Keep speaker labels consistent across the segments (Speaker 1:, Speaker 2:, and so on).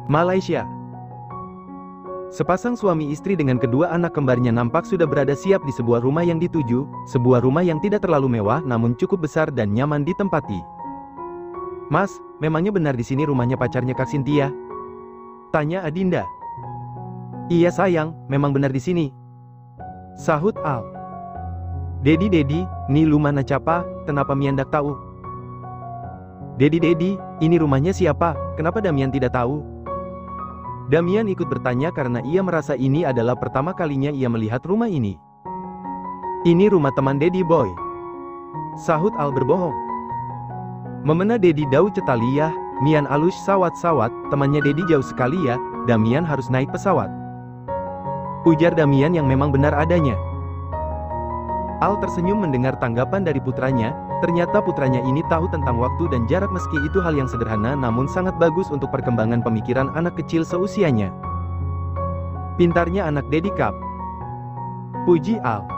Speaker 1: Malaysia. Sepasang suami istri dengan kedua anak kembarnya nampak sudah berada siap di sebuah rumah yang dituju, sebuah rumah yang tidak terlalu mewah namun cukup besar dan nyaman ditempati. "Mas, memangnya benar di sini rumahnya pacarnya Kak Cynthia?" tanya Adinda. "Iya sayang, memang benar di sini," sahut Al. Dedi, ni lu mana capa, kenapa Mian dak tahu?" Dedi, ini rumahnya siapa, kenapa Damian tidak tahu?" Damian ikut bertanya karena ia merasa ini adalah pertama kalinya ia melihat rumah ini. "Ini rumah teman Dedi boy," sahut Al berbohong. "Memena Dedi dau cetaliyah, Mian alus sawat-sawat, temannya Dedi jauh sekali ya, Damian harus naik pesawat," ujar Damian yang memang benar adanya. Al tersenyum mendengar tanggapan dari putranya, ternyata putranya ini tahu tentang waktu dan jarak meski itu hal yang sederhana namun sangat bagus untuk perkembangan pemikiran anak kecil seusianya. "Pintarnya anak Dedi Kap," puji Al.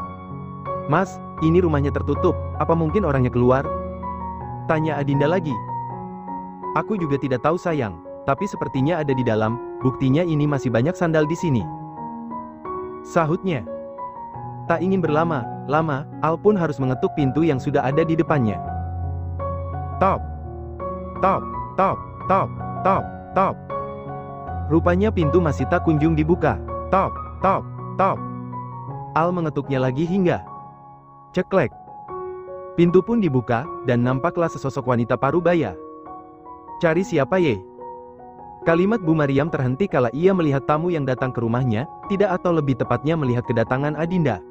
Speaker 1: "Mas, ini rumahnya tertutup, apa mungkin orangnya keluar?" tanya Adinda lagi. "Aku juga tidak tahu sayang, tapi sepertinya ada di dalam, buktinya ini masih banyak sandal di sini," sahutnya. Tak ingin berlama-lama, Al pun harus mengetuk pintu yang sudah ada di depannya. Top, top, top, top, top, top. Rupanya pintu masih tak kunjung dibuka. Top, top, top. Al mengetuknya lagi hingga ceklek. Pintu pun dibuka, dan nampaklah sesosok wanita parubaya. "Cari siapa ye?" Kalimat Bu Mariam terhenti kala ia melihat tamu yang datang ke rumahnya, tidak atau lebih tepatnya melihat kedatangan Adinda.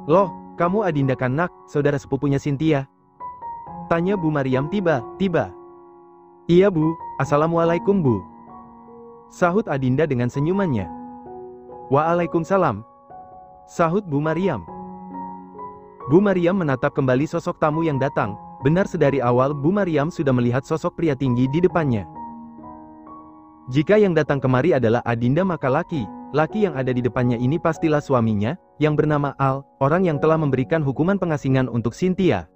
Speaker 1: "Loh, kamu Adinda kan nak, saudara sepupunya Cynthia?" tanya Bu Mariam tiba-tiba. "Iya Bu, Assalamualaikum Bu," sahut Adinda dengan senyumannya. "Waalaikumsalam," sahut Bu Mariam. Bu Mariam menatap kembali sosok tamu yang datang, benar sedari awal Bu Mariam sudah melihat sosok pria tinggi di depannya. Jika yang datang kemari adalah Adinda maka laki yang ada di depannya ini pastilah suaminya, yang bernama Al, orang yang telah memberikan hukuman pengasingan untuk Cynthia.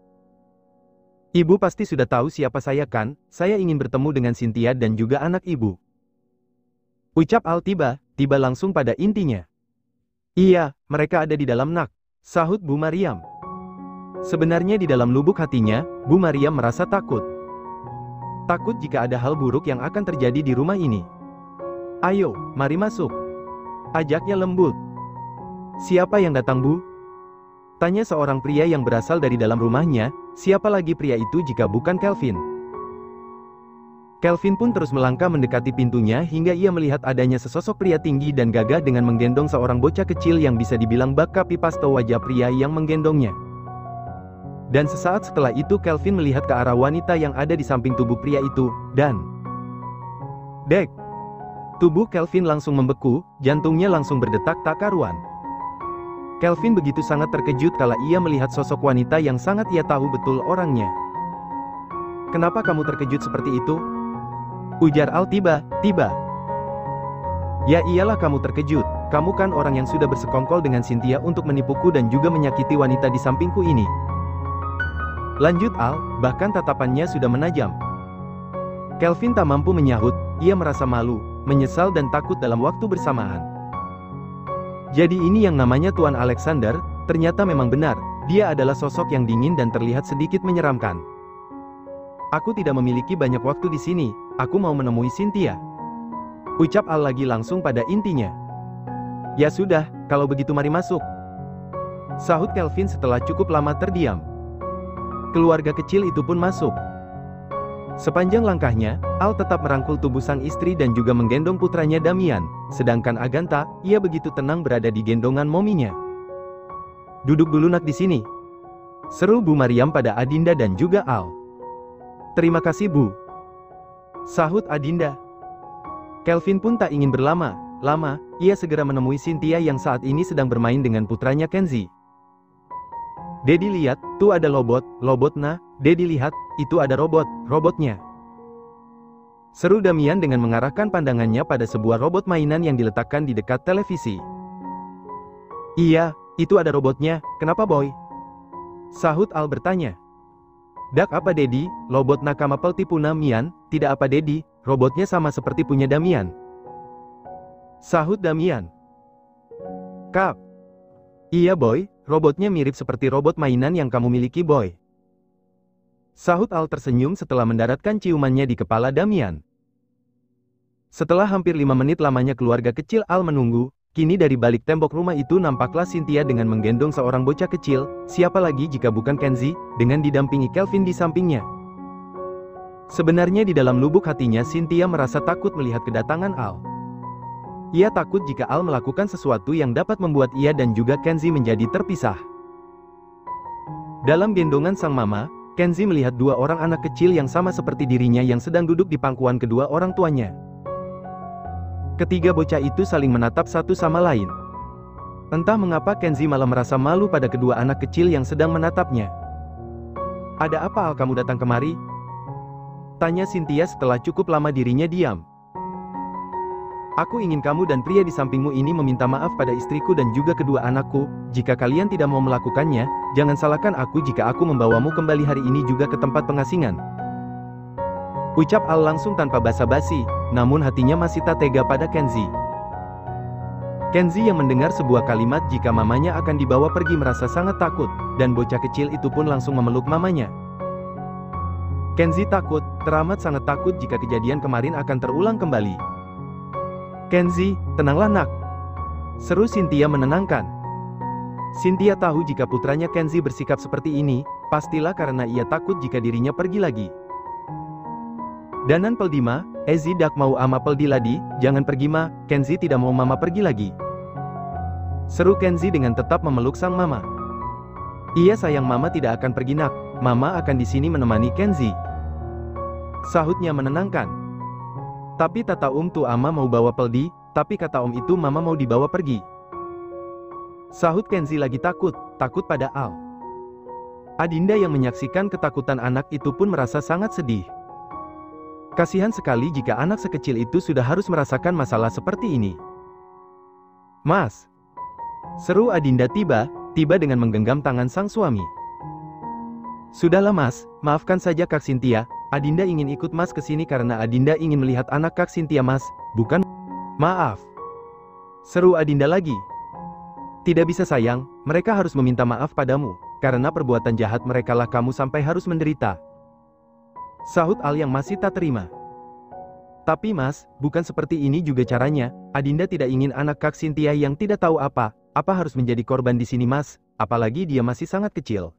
Speaker 1: "Ibu pasti sudah tahu siapa saya kan, saya ingin bertemu dengan Cynthia dan juga anak ibu," ucap Al tiba-tiba langsung pada intinya. "Iya, mereka ada di dalam nak," sahut Bu Mariam. Sebenarnya di dalam lubuk hatinya, Bu Mariam merasa takut. Takut jika ada hal buruk yang akan terjadi di rumah ini. "Ayo, mari masuk," ajaknya lembut. "Siapa yang datang Bu?" tanya seorang pria yang berasal dari dalam rumahnya. Siapa lagi pria itu jika bukan Kelvin? Kelvin pun terus melangkah mendekati pintunya hingga ia melihat adanya sesosok pria tinggi dan gagah dengan menggendong seorang bocah kecil yang bisa dibilang bak kapipasto wajah pria yang menggendongnya. Dan sesaat setelah itu Kelvin melihat ke arah wanita yang ada di samping tubuh pria itu, dan dek! Tubuh Kelvin langsung membeku, jantungnya langsung berdetak tak karuan. Kelvin begitu sangat terkejut kala ia melihat sosok wanita yang sangat ia tahu betul orangnya. "Kenapa kamu terkejut seperti itu?" ujar Al tiba-tiba. "Ya iyalah kamu terkejut, kamu kan orang yang sudah bersekongkol dengan Cynthia untuk menipuku dan juga menyakiti wanita di sampingku ini," lanjut Al, bahkan tatapannya sudah menajam. Kelvin tak mampu menyahut, ia merasa malu, menyesal dan takut dalam waktu bersamaan. Jadi ini yang namanya Tuan Alexander, ternyata memang benar, dia adalah sosok yang dingin dan terlihat sedikit menyeramkan. "Aku tidak memiliki banyak waktu di sini, aku mau menemui Cynthia," ucap Al lagi langsung pada intinya. "Ya sudah, kalau begitu mari masuk," sahut Kelvin setelah cukup lama terdiam. Keluarga kecil itu pun masuk. Sepanjang langkahnya, Al tetap merangkul tubuh sang istri dan juga menggendong putranya Damian, sedangkan Agatha, ia begitu tenang berada di gendongan mominya. "Duduk dulu nak di sini," seru Bu Mariam pada Adinda dan juga Al. "Terima kasih Bu," sahut Adinda. Kelvin pun tak ingin berlama-lama, ia segera menemui Cynthia yang saat ini sedang bermain dengan putranya Kenzie. "Dedi lihat, tuh ada lobotnya, Dedi lihat, itu ada robotnya," seru Damian dengan mengarahkan pandangannya pada sebuah robot mainan yang diletakkan di dekat televisi. "Iya, itu ada robotnya, kenapa boy?" sahut Al bertanya. "Dak apa Dedi, lobot nakama peltipuna Mian, tidak apa Dedi, robotnya sama seperti punya Damian. Sahut Damian. Kap. Iya boy, robotnya mirip seperti robot mainan yang kamu miliki boy. Sahut Al tersenyum setelah mendaratkan ciumannya di kepala Damian. Setelah hampir 5 menit lamanya keluarga kecil Al menunggu, kini dari balik tembok rumah itu nampaklah Cynthia dengan menggendong seorang bocah kecil, siapa lagi jika bukan Kenzie, dengan didampingi Kelvin di sampingnya. Sebenarnya di dalam lubuk hatinya Cynthia merasa takut melihat kedatangan Al. Ia takut jika Al melakukan sesuatu yang dapat membuat ia dan juga Kenzie menjadi terpisah. Dalam gendongan sang mama, Kenzie melihat 2 orang anak kecil yang sama seperti dirinya yang sedang duduk di pangkuan kedua orang tuanya. Ketiga bocah itu saling menatap satu sama lain. Entah mengapa Kenzie malah merasa malu pada kedua anak kecil yang sedang menatapnya. "Ada apa Al kamu datang kemari?" tanya Cynthia setelah cukup lama dirinya diam. "Aku ingin kamu dan pria di sampingmu ini meminta maaf pada istriku dan juga kedua anakku. Jika kalian tidak mau melakukannya, jangan salahkan aku jika aku membawamu kembali hari ini juga ke tempat pengasingan," ucap Al langsung tanpa basa-basi, namun hatinya masih tak tega pada Kenzie. Kenzie yang mendengar sebuah kalimat jika mamanya akan dibawa pergi merasa sangat takut, dan bocah kecil itu pun langsung memeluk mamanya. Kenzie takut, teramat sangat takut jika kejadian kemarin akan terulang kembali. "Kenzie, tenanglah nak," seru Cynthia menenangkan. Cynthia tahu jika putranya Kenzie bersikap seperti ini, pastilah karena ia takut jika dirinya pergi lagi. "Danan peldi ma, Ezi dak mau ama peldi ladi, jangan pergi ma, Kenzie tidak mau mama pergi lagi," seru Kenzie dengan tetap memeluk sang mama. "Iya sayang mama tidak akan pergi nak, mama akan di sini menemani Kenzie," sahutnya menenangkan. "Tapi tata tu ama mau bawa peldi, tapi kata om itu mama mau dibawa pergi," sahut Kenzie lagi takut pada Al. Adinda yang menyaksikan ketakutan anak itu pun merasa sangat sedih. Kasihan sekali jika anak sekecil itu sudah harus merasakan masalah seperti ini. "Mas," seru Adinda tiba dengan menggenggam tangan sang suami. "Sudahlah mas, maafkan saja Kak Cynthia, Adinda ingin ikut mas ke sini karena Adinda ingin melihat anak Kak Cynthia mas, bukan..." "Maaf," seru Adinda lagi. "Tidak bisa sayang, mereka harus meminta maaf padamu, karena perbuatan jahat merekalah kamu sampai harus menderita," sahut Al yang masih tak terima. "Tapi mas, bukan seperti ini juga caranya, Adinda tidak ingin anak Kak Cynthia yang tidak tahu apa harus menjadi korban di sini mas, apalagi dia masih sangat kecil,"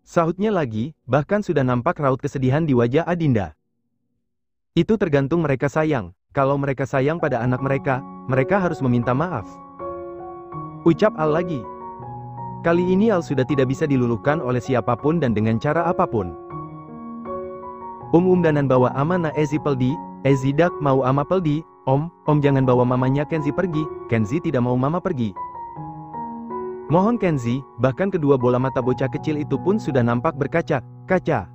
Speaker 1: sahutnya lagi, bahkan sudah nampak raut kesedihan di wajah Adinda. "Itu tergantung mereka sayang, kalau mereka sayang pada anak mereka, mereka harus meminta maaf," ucap Al lagi. Kali ini Al sudah tidak bisa diluluhkan oleh siapapun dan dengan cara apapun. Danan bawa ama na Ezi peldi, Ezi dak mau ama peldi, om jangan bawa mamanya Kenzie pergi, Kenzie tidak mau mama pergi. Mohon Kenzie, bahkan kedua bola mata bocah kecil itu pun sudah nampak berkaca-kaca.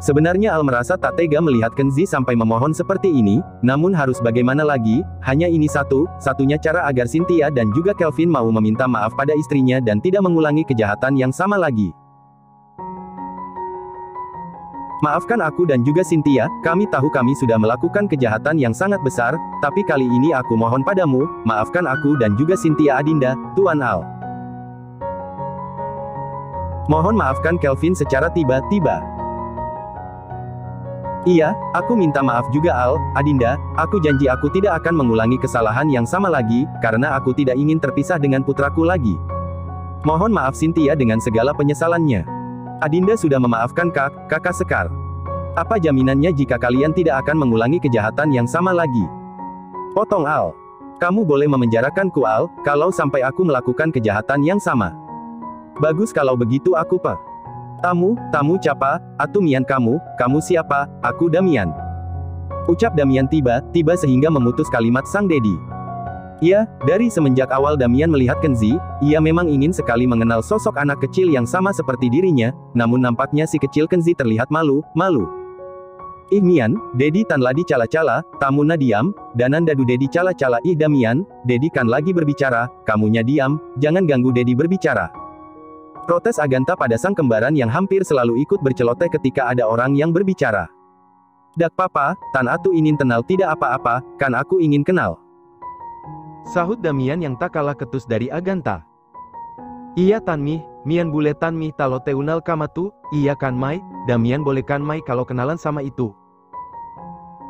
Speaker 1: Sebenarnya Al merasa tak tega melihat Kenzie sampai memohon seperti ini, namun harus bagaimana lagi, hanya ini satu-satunya cara agar Cynthia dan juga Kelvin mau meminta maaf pada istrinya dan tidak mengulangi kejahatan yang sama lagi. "Maafkan aku dan juga Cynthia, kami tahu kami sudah melakukan kejahatan yang sangat besar, tapi kali ini aku mohon padamu, maafkan aku dan juga Cynthia Adinda, Tuan Al." Mohon maafkan Kelvin secara tiba-tiba. "Iya, aku minta maaf juga Al, Adinda, aku janji aku tidak akan mengulangi kesalahan yang sama lagi, karena aku tidak ingin terpisah dengan putraku lagi. Mohon maaf Cynthia dengan segala penyesalannya. Adinda sudah memaafkan kakak Sekar. Apa jaminannya jika kalian tidak akan mengulangi kejahatan yang sama lagi?" Potong Al. "Kamu boleh memenjarakanku Al, kalau sampai aku melakukan kejahatan yang sama." "Bagus kalau begitu aku Tamu capa, atumian kamu siapa?" "Aku Damian," ucap Damian tiba-tiba sehingga memutus kalimat sang dedi. Ya, dari semenjak awal Damian melihat Kenzie, ia memang ingin sekali mengenal sosok anak kecil yang sama seperti dirinya, namun nampaknya si kecil Kenzie terlihat malu. "Ih Mian, Dedi tan ladi cala-cala, tamuna diam, danan dadu Dedi cala-cala ih Damian, Dedi kan lagi berbicara, kamunya diam, jangan ganggu Dedi berbicara."
Speaker 2: Protes Agatha pada sang kembaran yang hampir selalu ikut berceloteh ketika ada orang yang berbicara. "Dak papa, Tan Atu ingin kenal tidak apa-apa, kan aku ingin kenal,"
Speaker 1: sahut Damian yang tak kalah ketus dari Agatha. "Iya Tan Mi, Mian bule Tan Mi talote unal kamatu, iya kan Mai, Damian boleh kan Mai kalau kenalan sama itu?"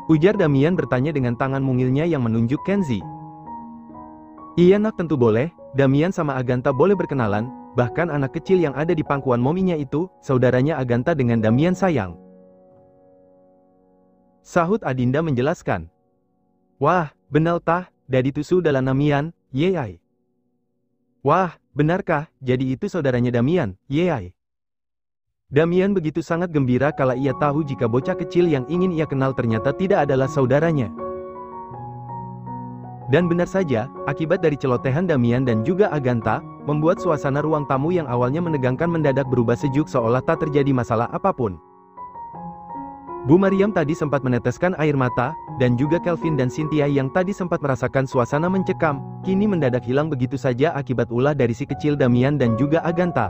Speaker 1: ujar Damian bertanya dengan tangan mungilnya yang menunjuk Kenzi. "Iya nak tentu boleh, Damian sama Agatha boleh berkenalan, bahkan anak kecil yang ada di pangkuan mominya itu, saudaranya Agatha dengan Damian sayang," sahut Adinda menjelaskan. "Wah, benar tah, dadi tusu dalam Damian, yeyai." "Wah, benarkah, jadi itu saudaranya Damian, yeyai." Damian begitu sangat gembira kala ia tahu jika bocah kecil yang ingin ia kenal ternyata tidak adalah saudaranya. Dan benar saja, akibat dari celotehan Damian dan juga Agatha, membuat suasana ruang tamu yang awalnya menegangkan mendadak berubah sejuk seolah tak terjadi masalah apapun. Bu Mariam tadi sempat meneteskan air mata, dan juga Kelvin dan Cynthia yang tadi sempat merasakan suasana mencekam, kini mendadak hilang begitu saja akibat ulah dari si kecil Damian dan juga Agatha.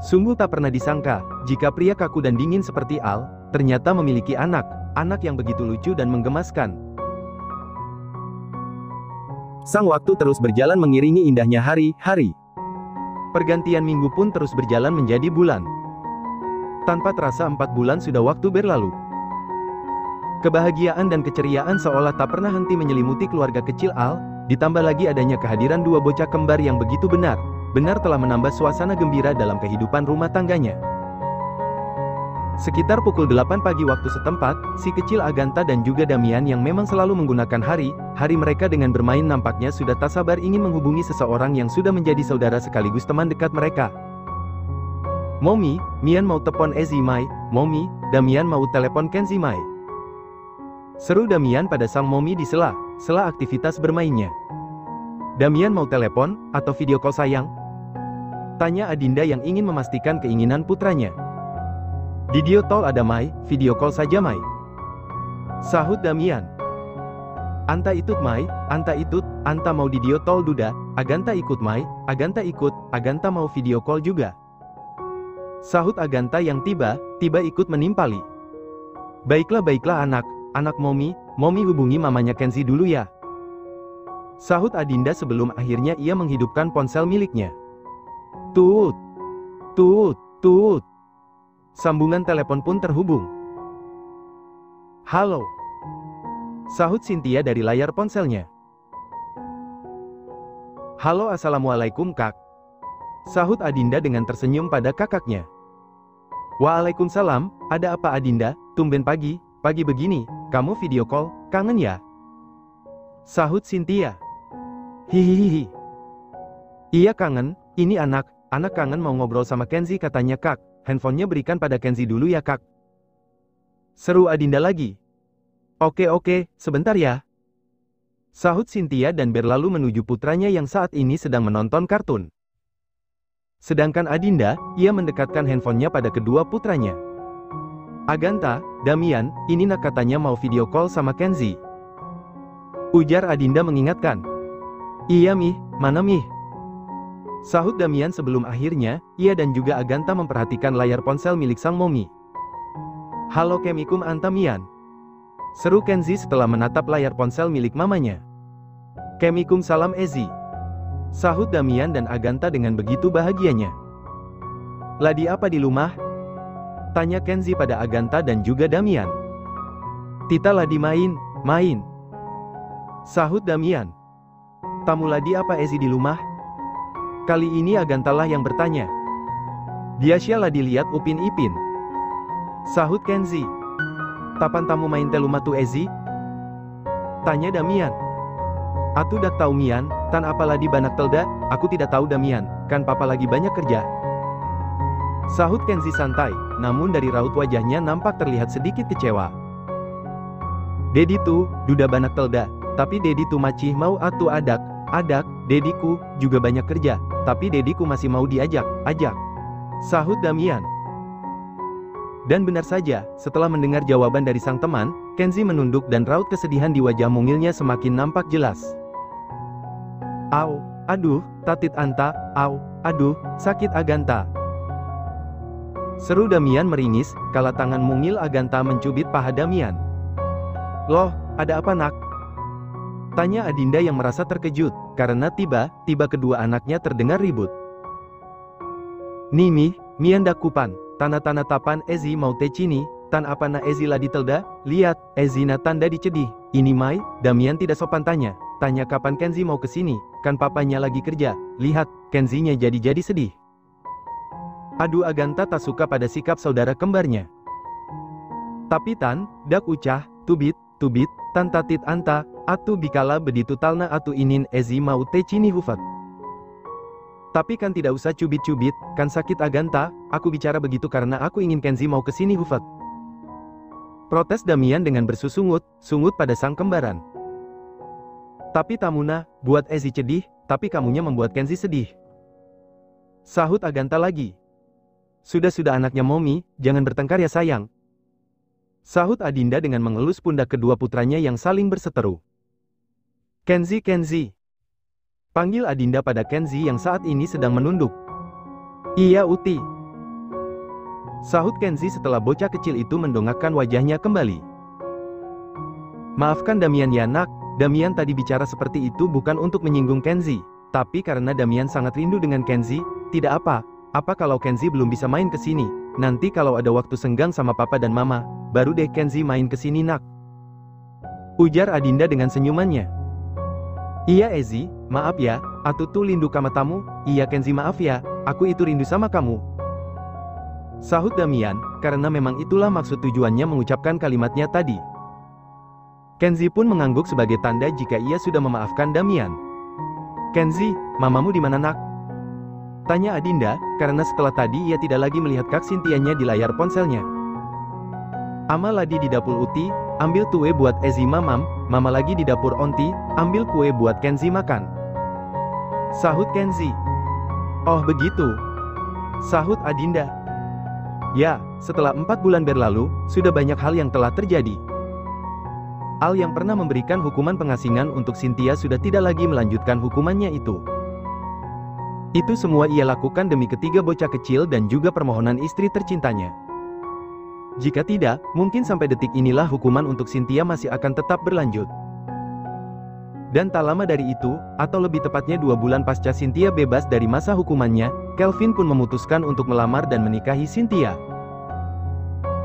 Speaker 1: Sungguh tak pernah disangka, jika pria kaku dan dingin seperti Al, ternyata memiliki anak yang begitu lucu dan menggemaskan.
Speaker 2: Sang waktu terus berjalan mengiringi indahnya hari-hari.
Speaker 1: Pergantian minggu pun terus berjalan menjadi bulan. Tanpa terasa 4 bulan sudah waktu berlalu. Kebahagiaan dan keceriaan seolah tak pernah henti menyelimuti keluarga kecil Al, ditambah lagi adanya kehadiran dua bocah kembar yang begitu benar telah menambah suasana gembira dalam kehidupan rumah tangganya. Sekitar pukul 8 pagi waktu setempat, si kecil Agatha dan juga Damian yang memang selalu menggunakan hari mereka dengan bermain nampaknya sudah tak sabar ingin menghubungi seseorang yang sudah menjadi saudara sekaligus teman dekat mereka. "Momi, Mian mau telepon Ezi Mai, Momi, Damian mau telepon Kenzi Mai," seru Damian pada sang Momi di sela aktivitas bermainnya. "Damian mau telepon, atau video call sayang?" tanya Adinda yang ingin memastikan keinginan putranya. "Video call ada Mai, video call saja Mai," sahut Damian. "Anta ikut Mai, anta ikut, anta mau video call duda, Agatha ikut Mai, Agatha ikut, Agatha mau video call juga," sahut Agatha yang tiba-tiba ikut menimpali. Baiklah anak Momi hubungi mamanya Kenzi dulu ya," sahut Adinda sebelum akhirnya ia menghidupkan ponsel miliknya. Tut, tut, tut. Sambungan telepon pun terhubung. "Halo," sahut Cynthia dari layar ponselnya. "Halo assalamualaikum kak," sahut Adinda dengan tersenyum pada kakaknya. "Waalaikumsalam, ada apa Adinda, tumben pagi begini, kamu video call, kangen ya?" sahut Cynthia. "Hihihihi. Iya kangen, ini anak kangen mau ngobrol sama Kenzi katanya kak. Handphonenya berikan pada Kenzi dulu ya kak," seru Adinda lagi. Oke, sebentar ya," sahut Cynthia dan berlalu menuju putranya yang saat ini sedang menonton kartun. Sedangkan Adinda, ia mendekatkan handphonenya pada kedua putranya. "Agatha, Damian, ini nak katanya mau video call sama Kenzi," ujar Adinda mengingatkan. "Iya Mih, mana Mih?" sahut Damian sebelum akhirnya, ia dan juga Agatha memperhatikan layar ponsel milik sang Momi. "Halo Kemikum anta Mian," seru Kenzi setelah menatap layar ponsel milik mamanya. "Kemikum salam Ezi," sahut Damian dan Agatha dengan begitu bahagianya. "Ladi apa di rumah?" tanya Kenzi pada Agatha dan juga Damian. "Tita ladi main," sahut Damian. "Tamu ladi apa Ezi di rumah?" Kali ini Agatha lah yang bertanya. "Diasya lah dilihat Upin Ipin," sahut Kenzi. "Tapan tamu main teluma tu Ezi?" tanya Damian. "Atu dak tahu Mian, tan apalah di banak telda, aku tidak tahu Damian, kan papa lagi banyak kerja," sahut Kenzi santai, namun dari raut wajahnya nampak terlihat sedikit kecewa. "Dedi tu, duda banak telda, tapi Dedi tu macih mau atu adak, dediku, juga banyak kerja, tapi dediku masih mau ajak, sahut Damian. Dan benar saja, setelah mendengar jawaban dari sang teman, Kenzi menunduk dan raut kesedihan di wajah mungilnya semakin nampak jelas. "Au, aduh, tatit anta, Aduh, sakit Agatha. Seru Damian meringis, kala tangan mungil Agatha mencubit paha Damian. Loh, ada apa nak? Tanya Adinda yang merasa terkejut, karena tiba-tiba kedua anaknya terdengar ribut. Nimi, miandak kupan, tana-tana tapan Ezi mau tecini, tan apa na Ezi la ditelda, lihat, Ezi na tanda dicedih. Ini Mai, Damian tidak sopan tanya kapan Kenzi mau kesini, kan papanya lagi kerja, lihat, Kenzinya jadi sedih. Aduh Agatha tak suka pada sikap saudara kembarnya. Tapi tan, dak ucah, tubit, tan tatit anta, atu bikala beditu talna atu inin Ezi mau tecini hufat. Tapi kan tidak usah cubit-cubit, kan sakit Agatha, aku bicara begitu karena aku ingin Kenzi mau kesini hufat. Protes Damian dengan bersusungut pada sang kembaran. Tapi Tamuna, buat Ezi cedih, tapi kamunya membuat Kenzi sedih. Sahut Agatha lagi. Sudah anaknya Momi, jangan bertengkar ya sayang. Sahut Adinda dengan mengelus pundak kedua putranya yang saling berseteru. Kenzi. Panggil Adinda pada Kenzi yang saat ini sedang menunduk. Iya Uti. Sahut Kenzi setelah bocah kecil itu mendongakkan wajahnya kembali. Maafkan Damian ya nak, Damian tadi bicara seperti itu bukan untuk menyinggung Kenzi, tapi karena Damian sangat rindu dengan Kenzi. Tidak apa kalau Kenzi belum bisa main ke sini, nanti kalau ada waktu senggang sama papa dan mama, baru deh Kenzi main ke sini nak. Ujar Adinda dengan senyumannya. Iya Ezi, maaf ya, atu tuh rindu sama tamu, iya Kenzi maaf ya, aku itu rindu sama kamu. Sahut Damian, karena memang itulah maksud tujuannya mengucapkan kalimatnya tadi. Kenzi pun mengangguk sebagai tanda jika ia sudah memaafkan Damian. Kenzi, mamamu di mana nak? Tanya Adinda, karena setelah tadi ia tidak lagi melihat Kak Sintianya di layar ponselnya. Ama lagi di dapur Uti, ambil kue buat Ezi mamam, mama lagi di dapur Onti, ambil kue buat Kenzi makan. Sahut Kenzi. Oh begitu. Sahut Adinda. Ya, setelah 4 bulan berlalu, sudah banyak hal yang telah terjadi. Al yang pernah memberikan hukuman pengasingan untuk Cynthia sudah tidak lagi melanjutkan hukumannya itu. Itu semua ia lakukan demi ketiga bocah kecil dan juga permohonan istri tercintanya. Jika tidak, mungkin sampai detik inilah hukuman untuk Cynthia masih akan tetap berlanjut. Dan tak lama dari itu, atau lebih tepatnya 2 bulan pasca Cynthia bebas dari masa hukumannya, Kelvin pun memutuskan untuk melamar dan menikahi Cynthia.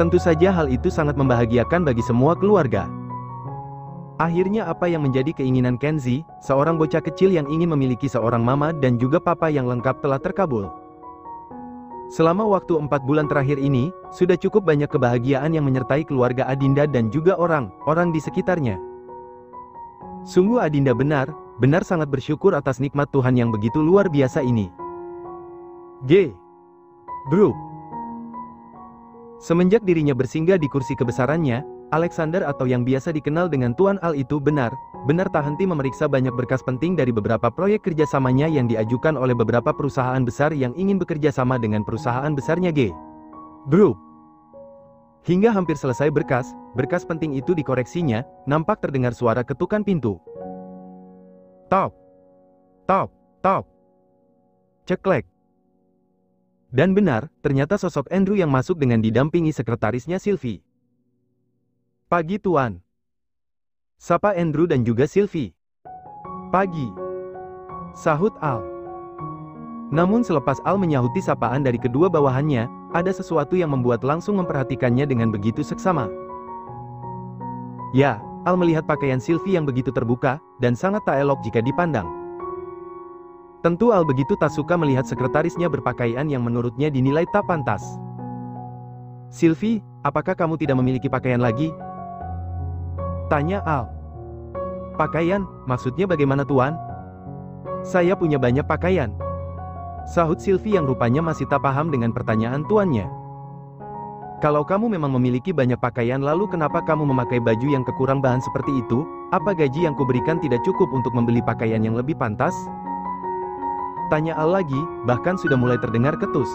Speaker 1: Tentu saja hal itu sangat membahagiakan bagi semua keluarga. Akhirnya apa yang menjadi keinginan Kenzi, seorang bocah kecil yang ingin memiliki seorang mama dan juga papa yang lengkap telah terkabul. Selama waktu 4 bulan terakhir ini, sudah cukup banyak kebahagiaan yang menyertai keluarga Adinda dan juga orang-orang di sekitarnya. Sungguh Adinda benar sangat bersyukur atas nikmat Tuhan yang begitu luar biasa ini. Bro. Semenjak dirinya bersinggah di kursi kebesarannya, Alexander atau yang biasa dikenal dengan Tuan Al itu benar tak henti memeriksa banyak berkas penting dari beberapa proyek kerjasamanya yang diajukan oleh beberapa perusahaan besar yang ingin bekerja sama dengan perusahaan besarnya Group. Hingga hampir selesai berkas penting itu dikoreksinya, nampak terdengar suara ketukan pintu. Tok. Ceklek. Dan benar, ternyata sosok Andrew yang masuk dengan didampingi sekretarisnya Sylvie. Pagi Tuan. Sapa Andrew dan juga Sylvie. Pagi. Sahut Al. Namun selepas Al menyahuti sapaan dari kedua bawahannya, ada sesuatu yang membuat langsung memperhatikannya dengan begitu seksama. Ya, Al melihat pakaian Sylvie yang begitu terbuka, dan sangat tak elok jika dipandang. Tentu Al begitu tak suka melihat sekretarisnya berpakaian yang menurutnya dinilai tak pantas. Sylvie, apakah kamu tidak memiliki pakaian lagi? Tanya Al. Pakaian, maksudnya bagaimana Tuan? Saya punya banyak pakaian. Sahut Sylvie yang rupanya masih tak paham dengan pertanyaan tuannya. Kalau kamu memang memiliki banyak pakaian lalu kenapa kamu memakai baju yang kekurang bahan seperti itu? Apa gaji yang kuberikan tidak cukup untuk membeli pakaian yang lebih pantas? Tanya Al lagi, bahkan sudah mulai terdengar ketus.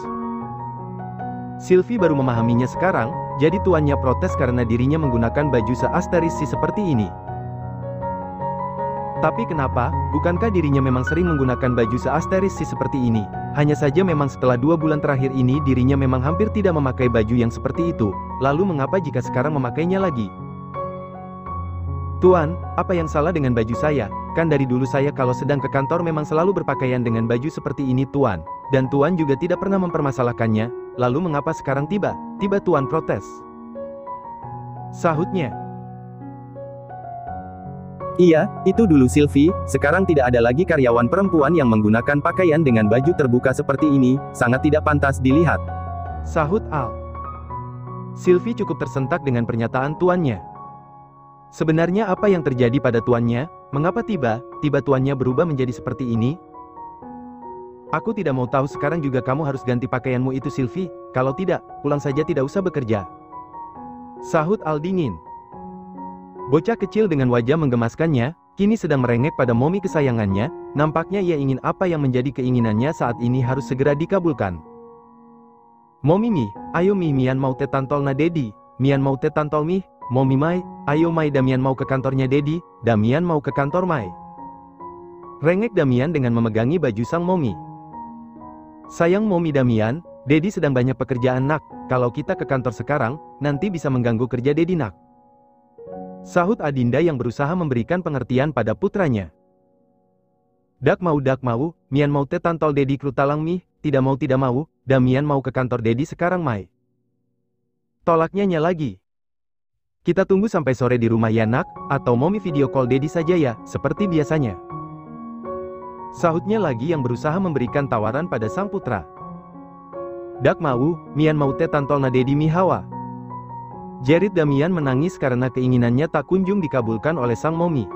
Speaker 1: Sylvie baru memahaminya sekarang, jadi tuannya protes karena dirinya menggunakan baju seasterisi seperti ini. Tapi kenapa, bukankah dirinya memang sering menggunakan baju seasteris seperti ini? Hanya saja memang setelah 2 bulan terakhir ini dirinya memang hampir tidak memakai baju yang seperti itu. Lalu mengapa jika sekarang memakainya lagi? Tuan, apa yang salah dengan baju saya? Kan dari dulu saya kalau sedang ke kantor memang selalu berpakaian dengan baju seperti ini Tuan. Dan Tuan juga tidak pernah mempermasalahkannya. Lalu mengapa sekarang tiba-tiba Tuan protes? Sahutnya.
Speaker 2: Iya, itu dulu Sylvie, sekarang tidak ada lagi karyawan perempuan yang menggunakan pakaian dengan baju terbuka seperti ini, sangat tidak pantas dilihat.
Speaker 1: Sahut Al. Sylvie cukup tersentak dengan pernyataan tuannya. Sebenarnya apa yang terjadi pada tuannya? Mengapa tiba-tiba tuannya berubah menjadi seperti ini? Aku tidak mau tahu sekarang juga kamu harus ganti pakaianmu itu Sylvie, kalau tidak, pulang saja tidak usah bekerja. Sahut Al dingin. Bocah kecil dengan wajah menggemaskannya, kini sedang merengek pada Momi kesayangannya, nampaknya ia ingin apa yang menjadi keinginannya saat ini harus segera dikabulkan. Momi mi, ayo mi mian mau te tantol na dedi, mian mau te tantol mi, Momi mai, ayo mai Damian mau ke kantornya dedi, Damian mau ke kantor mai. Rengek Damian dengan memegangi baju sang Momi. Sayang Momi Damian, dedi sedang banyak pekerjaan nak, kalau kita ke kantor sekarang, nanti bisa mengganggu kerja dedi nak. Sahut Adinda yang berusaha memberikan pengertian pada putranya. Dak mau, mian mau te tantol dedi krutalang mi, tidak mau, Damian mau ke kantor dedi sekarang mai. Tolaknya nya lagi. Kita tunggu sampai sore di rumah ya nak, atau Momi video call dedi saja ya, seperti biasanya. Sahutnya lagi yang berusaha memberikan tawaran pada sang putra. Dak mau, mian mau te tantol na dedi mi hawa. Jerit Damian menangis karena keinginannya tak kunjung dikabulkan oleh sang Momi.